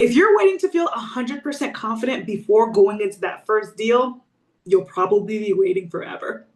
If you're waiting to feel 100% confident before going into that first deal, you'll probably be waiting forever.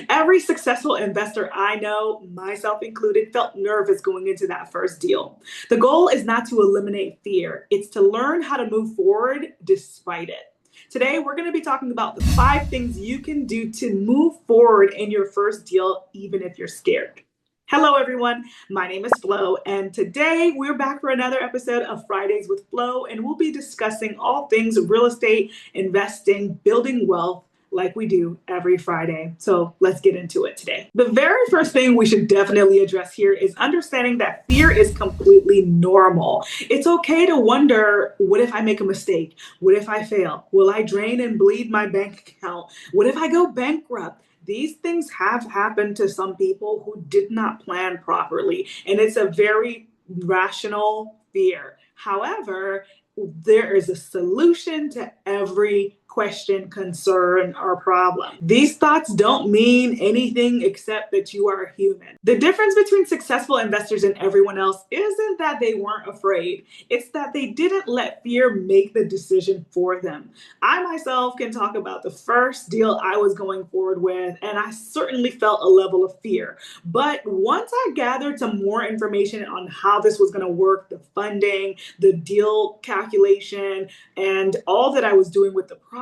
Every successful investor I know, myself included, felt nervous going into that first deal. The goal is not to eliminate fear, it's to learn how to move forward despite it. Today, we're going to be talking about the 5 things you can do to move forward in your first deal, even if you're scared. Hello, everyone. My name is Flo, and today we're back for another episode of Fridays with Flo, and we'll be discussing all things real estate, investing, building wealth, like we do every Friday. So let's get into it today. The very first thing we should definitely address here is understanding that fear is completely normal. It's okay to wonder, what if I make a mistake? What if I fail? Will I drain and bleed my bank account? What if I go bankrupt? These things have happened to some people who did not plan properly, and it's a very rational fear. However, there is a solution to every question, concern, or problem. These thoughts don't mean anything except that you are human. The difference between successful investors and everyone else isn't that they weren't afraid, it's that they didn't let fear make the decision for them. I myself can talk about the first deal I was going forward with, and I certainly felt a level of fear. But once I gathered some more information on how this was going to work, the funding, the deal calculation, and all that I was doing with the project,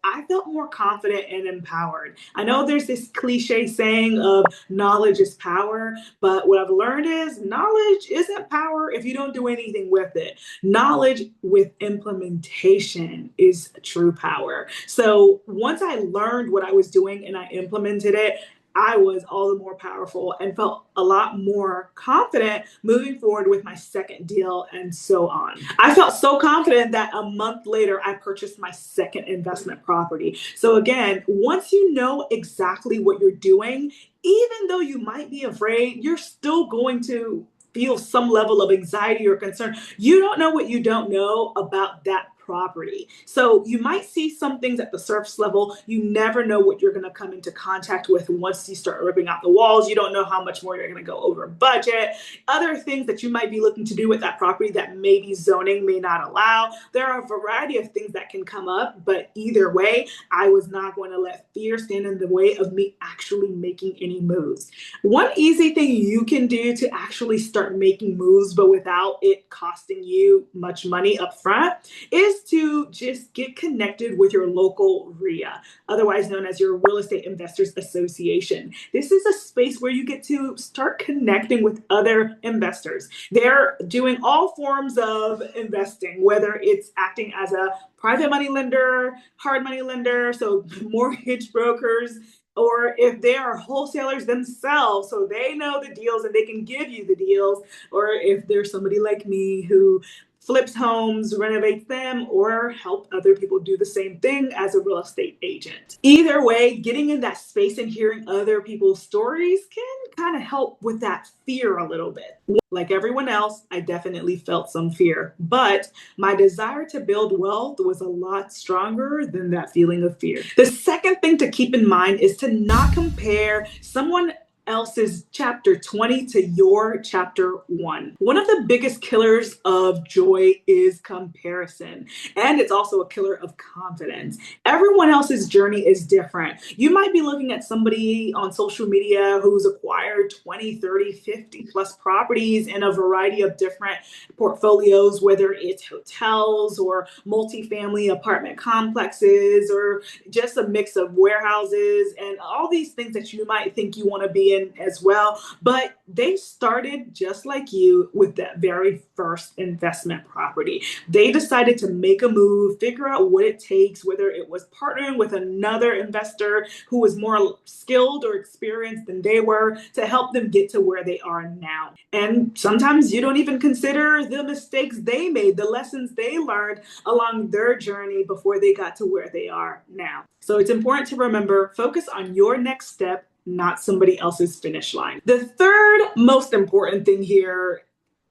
I felt more confident and empowered. I know there's this cliche saying of knowledge is power, but what I've learned is knowledge isn't power if you don't do anything with it. Knowledge with implementation is true power. So once I learned what I was doing and I implemented it, I was all the more powerful and felt a lot more confident moving forward with my second deal and so on. I felt so confident that a month later, I purchased my second investment property. So again, once you know exactly what you're doing, even though you might be afraid, you're still going to feel some level of anxiety or concern. You don't know what you don't know about that property. So you might see some things at the surface level. You never know what you're going to come into contact with once you start ripping out the walls. You don't know how much more you're going to go over budget. Other things that you might be looking to do with that property that maybe zoning may not allow. There are a variety of things that can come up, but either way, I was not going to let fear stand in the way of me actually making any moves. One easy thing you can do to actually start making moves, but without it costing you much money up front, is to just get connected with your local REIA, otherwise known as your Real Estate Investors Association. This is a space where you get to start connecting with other investors. They're doing all forms of investing, whether it's acting as a private money lender, hard money lender, so mortgage brokers, or if they are wholesalers themselves, so they know the deals and they can give you the deals, or if there's somebody like me who flips homes, renovates them, or help other people do the same thing as a real estate agent. Either way, getting in that space and hearing other people's stories can kind of help with that fear a little bit. Like everyone else, I definitely felt some fear, but my desire to build wealth was a lot stronger than that feeling of fear. The second thing to keep in mind is to not compare someone else's chapter 20 to your chapter 1. One of the biggest killers of joy is comparison, and it's also a killer of confidence. Everyone else's journey is different. You might be looking at somebody on social media who's acquired 20, 30, 50 plus properties in a variety of different portfolios, whether it's hotels or multifamily apartment complexes or just a mix of warehouses and all these things that you might think you want to be in as well. But they started just like you with that very first investment property. They decided to make a move, figure out what it takes, whether it was partnering with another investor who was more skilled or experienced than they were to help them get to where they are now. And sometimes you don't even consider the mistakes they made, the lessons they learned along their journey before they got to where they are now. So it's important to remember, focus on your next step, not somebody else's finish line. The third most important thing here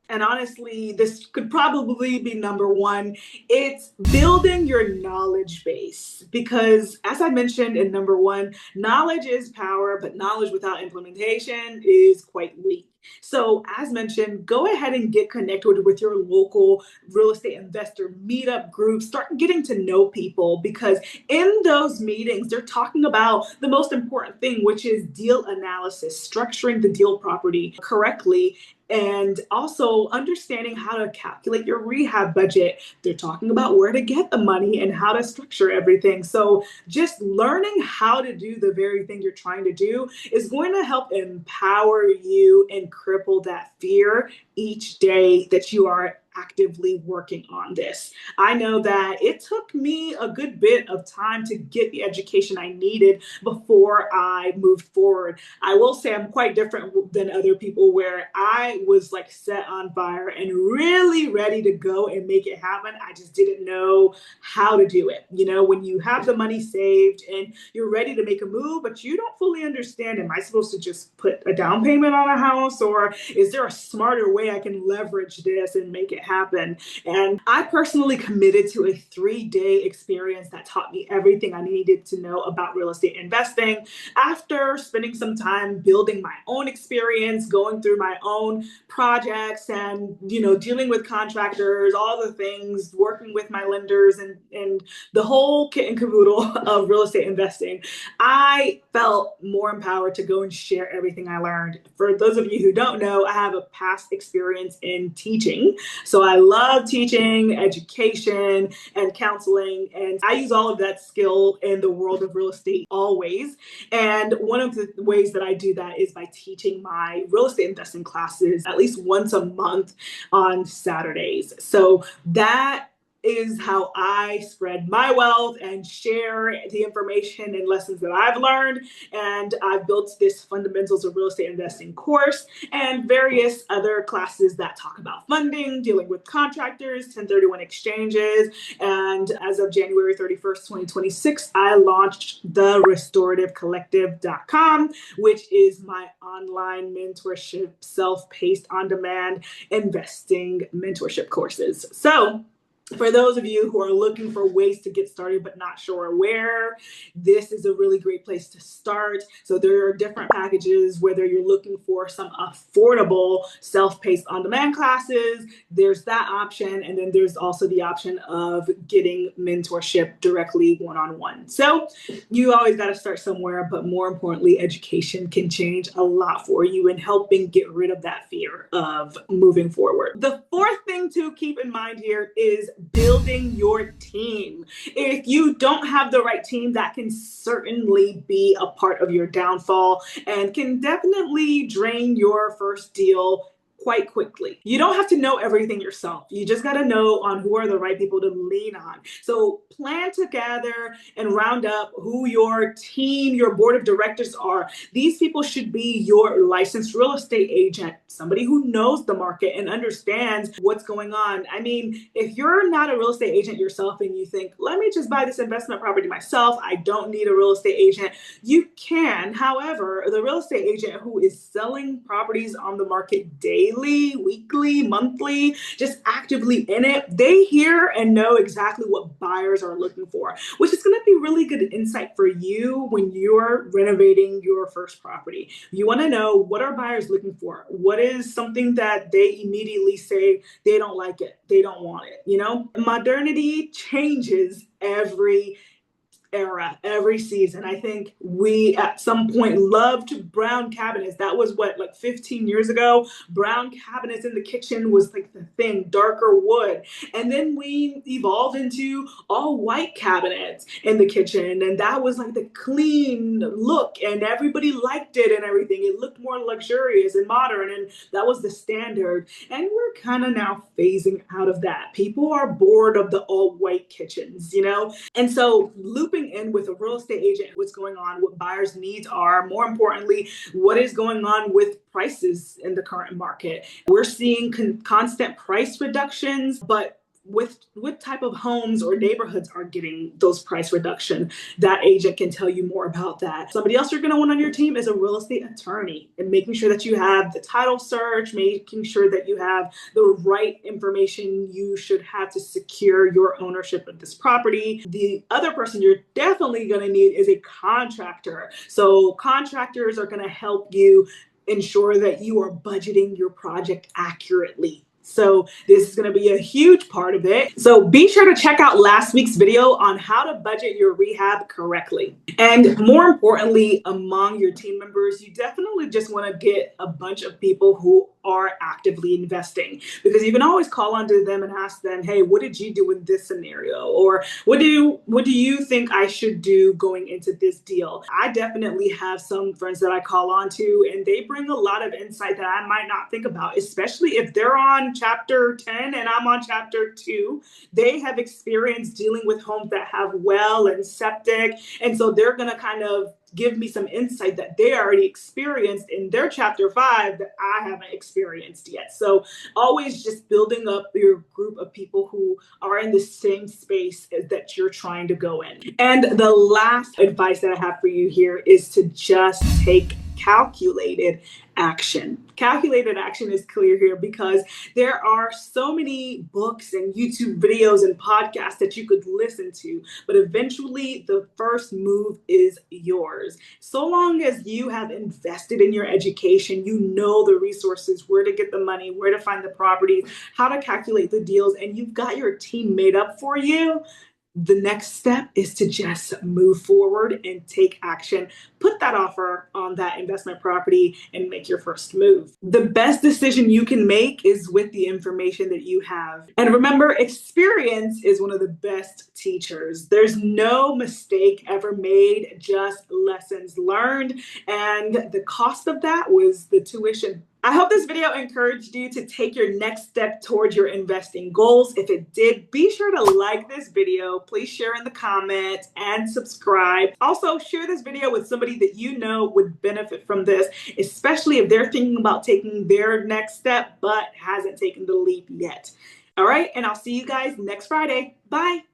And honestly, this could probably be number one. It's building your knowledge base. Because as I mentioned in number one, knowledge is power, but knowledge without implementation is quite weak. So, as mentioned, go ahead and get connected with your local real estate investor meetup groups. Start getting to know people because in those meetings, they're talking about the most important thing, which is deal analysis, structuring the deal property correctly, and also understanding how to calculate your rehab budget. They're talking about where to get the money and how to structure everything. So, just learning how to do the very thing you're trying to do is going to help empower you and cripple that fear each day that you are actively working on this. I know that it took me a good bit of time to get the education I needed before I moved forward. I will say I'm quite different than other people where I was like set on fire and really ready to go and make it happen. I just didn't know how to do it. You know, when you have the money saved and you're ready to make a move, but you don't fully understand, am I supposed to just put a down payment on a house, or is there a smarter way I can leverage this and make it happen? And I personally committed to a 3-day experience that taught me everything I needed to know about real estate investing. After spending some time building my own experience, going through my own projects and, dealing with contractors, all the things, working with my lenders and the whole kit and caboodle of real estate investing, I felt more empowered to go and share everything I learned. For those of you who don't know, I have a past experience in teaching. So I love teaching, education, and counseling. And I use all of that skill in the world of real estate always. And one of the ways that I do that is by teaching my real estate investing classes at least once a month on Saturdays. So that is how I spread my wealth and share the information and lessons that I've learned. And I've built this Fundamentals of Real Estate Investing course and various other classes that talk about funding, dealing with contractors, 1031 exchanges. And as of January 31st, 2026, I launched the restorative collective.com, which is my online mentorship, self-paced, on-demand investing mentorship courses. So, for those of you who are looking for ways to get started but not sure where, this is a really great place to start. So there are different packages, whether you're looking for some affordable self-paced on-demand classes, there's that option. And then there's also the option of getting mentorship directly one-on-one. So you always got to start somewhere, but more importantly, education can change a lot for you in helping get rid of that fear of moving forward. The fourth thing to keep in mind here is building your team. If you don't have the right team, that can certainly be a part of your downfall and can definitely drain your first deal quite quickly. You don't have to know everything yourself. You just got to know on who are the right people to lean on. So plan together and round up who your team, your board of directors are. These people should be your licensed real estate agent, somebody who knows the market and understands what's going on. I mean, if you're not a real estate agent yourself and you think, let me just buy this investment property myself, I don't need a real estate agent, you can. However, the real estate agent who is selling properties on the market daily, weekly, monthly, just actively in it, they hear and know exactly what buyers are looking for, which is going to be really good insight for you when you're renovating your first property. You want to know, what are buyers looking for? What is something that they immediately say they don't like it, they don't want it? Modernity changes every era, every season. I think we at some point loved brown cabinets. That was what, like 15 years ago? Brown cabinets in the kitchen was like the thing, darker wood. And then we evolved into all white cabinets in the kitchen. And that was like the clean look and everybody liked it and everything. It looked more luxurious and modern. And that was the standard. And we're kind of now phasing out of that. People are bored of the all white kitchens, And so looping in with a real estate agent, what's going on, what buyers' needs are, more importantly, what is going on with prices in the current market. We're seeing constant price reductions, but what type of homes or neighborhoods are getting those price reduction. That agent can tell you more about that. Somebody else you're going to want on your team is a real estate attorney, and making sure that you have the title search, making sure that you have the right information you should have to secure your ownership of this property. The other person you're definitely going to need is a contractor. So contractors are going to help you ensure that you are budgeting your project accurately. So this is going to be a huge part of it. So be sure to check out last week's video on how to budget your rehab correctly. And more importantly, among your team members, you definitely just want to get a bunch of people who are actively investing, because you can always call onto them and ask them, hey, what did you do in this scenario? Or what do you think I should do going into this deal? I definitely have some friends that I call on to, and they bring a lot of insight that I might not think about, especially if they're on chapter 10 and I'm on chapter 2. They have experience dealing with homes that have well and septic, and so they're going to kind of give me some insight that they already experienced in their chapter 5 that I haven't experienced yet. So always just building up your group of people who are in the same space that you're trying to go in. And the last advice that I have for you here is to just take calculated action. Calculated action is clear here because there are so many books and YouTube videos and podcasts that you could listen to, but eventually the first move is yours. So long as you have invested in your education, you know the resources, where to get the money, where to find the properties, how to calculate the deals, and you've got your team made up for you, the next step is to just move forward and take action. Put that offer on that investment property and make your first move. The best decision you can make is with the information that you have. And remember, experience is one of the best teachers. There's no mistake ever made, just lessons learned. And the cost of that was the tuition. I hope this video encouraged you to take your next step towards your investing goals. If it did, be sure to like this video. Please share in the comments and subscribe. Also, share this video with somebody that you know would benefit from this, especially if they're thinking about taking their next step but hasn't taken the leap yet. All right, and I'll see you guys next Friday. Bye.